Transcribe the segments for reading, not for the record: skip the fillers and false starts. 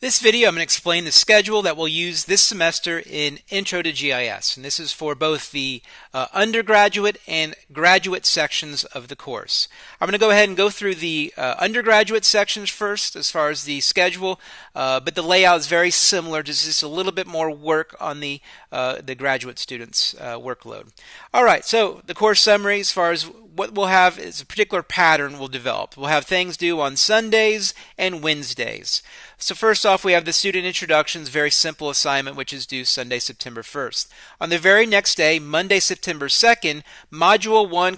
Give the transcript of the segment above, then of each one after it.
This video I'm going to explain the schedule that we'll use this semester in Intro to GIS, and this is for both the undergraduate and graduate sections of the course. I'm going to go ahead and go through the undergraduate sections first as far as the schedule, but the layout is very similar, just a little bit more work on the graduate students' workload. Alright, so the course summary as far as what we'll have is a particular pattern we'll develop. We'll have things due on Sundays and Wednesdays. So first off, we have the student introductions, very simple assignment, which is due Sunday, September 1st. On the very next day, Monday, September 2nd, Module 1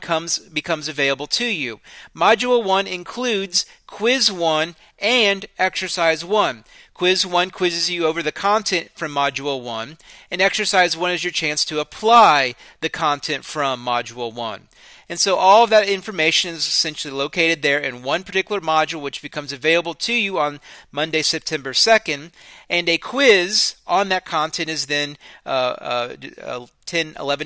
becomes available to you. Module 1 includes Quiz 1 and Exercise 1. Quiz 1 quizzes you over the content from Module 1, and Exercise 1 is your chance to apply the content from Module 1. And so all of that information is essentially located there in one particular module, which becomes available to you on Monday, September 2nd, and a quiz on that content is then 11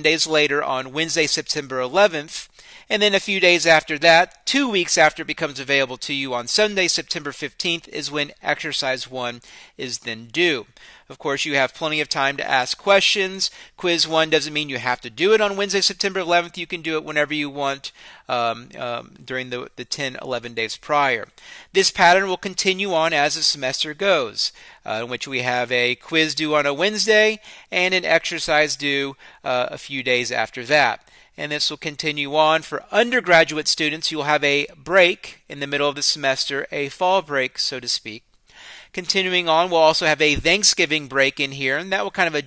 days later on Wednesday, September 11th. And then a few days after that, 2 weeks after it becomes available to you on Sunday, September 15th, is when Exercise 1 is then due. Of course, you have plenty of time to ask questions. Quiz 1 doesn't mean you have to do it on Wednesday, September 11th. You can do it whenever you want during the 10-11 days prior. This pattern will continue on as the semester goes, in which we have a quiz due on a Wednesday and an exercise due a few days after that. And this will continue on. For undergraduate students, you'll have a break in the middle of the semester, a fall break, so to speak. Continuing on, we'll also have a Thanksgiving break in here, and that will kind of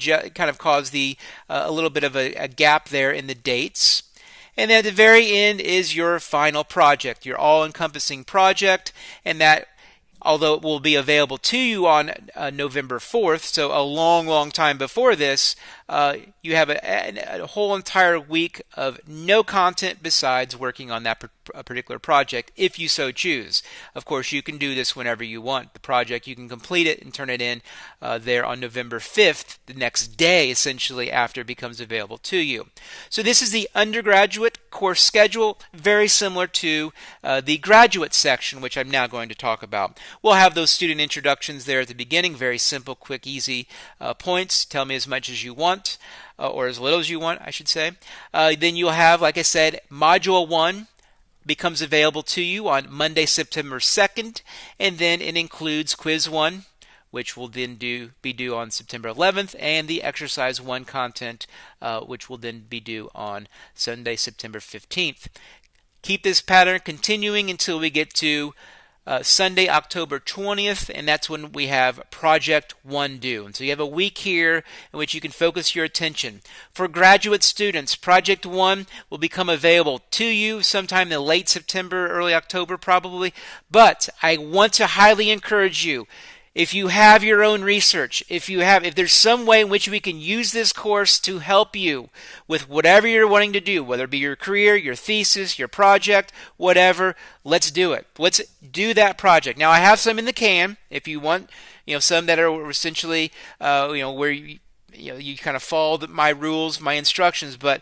cause a little bit of a gap there in the dates. And then at the very end is your final project, your all-encompassing project, and that, although it will be available to you on November 4th, so a long time before this, you have a whole entire week of no content besides working on that particular project, if you so choose. Of course, you can do this whenever you want. The project, you can complete it and turn it in there on November 5th, the next day, essentially, after it becomes available to you. So this is the undergraduate course schedule, very similar to the graduate section, which I'm now going to talk about. We'll have those student introductions there at the beginning, very simple, quick, easy points. Tell me as much as you want, or as little as you want, I should say. Then you'll have, like I said, Module 1 becomes available to you on Monday, September 2nd, and then it includes Quiz 1, which will then be due on September 11th, and the Exercise 1 content, which will then be due on Sunday, September 15th. Keep this pattern continuing until we get to Sunday, October 20th, and that's when we have Project 1 due. And so you have a week here in which you can focus your attention. For graduate students, Project 1 will become available to you sometime in late September, early October probably, but I want to highly encourage you, if you have your own research, if there's some way in which we can use this course to help you with whatever you're wanting to do, whether it be your career, your thesis, your project, whatever, let's do it. Let's do that project. Now, I have some in the can. If you want, some that are essentially, where you kind of follow my rules, my instructions, but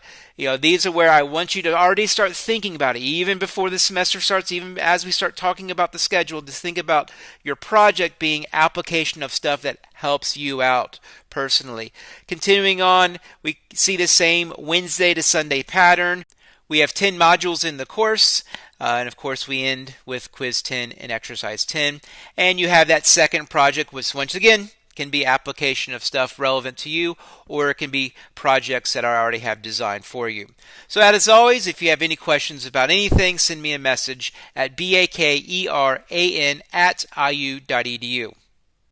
these are where I want you to already start thinking about it, even before the semester starts, even as we start talking about the schedule. Just think about your project being application of stuff that helps you out personally. Continuing on, we see the same Wednesday to Sunday pattern. We have 10 modules in the course, and of course we end with Quiz 10 and Exercise 10. And you have that second project, which once again can be application of stuff relevant to you, or it can be projects that I already have designed for you. So as always, if you have any questions about anything, send me a message at bakeran@iu.edu.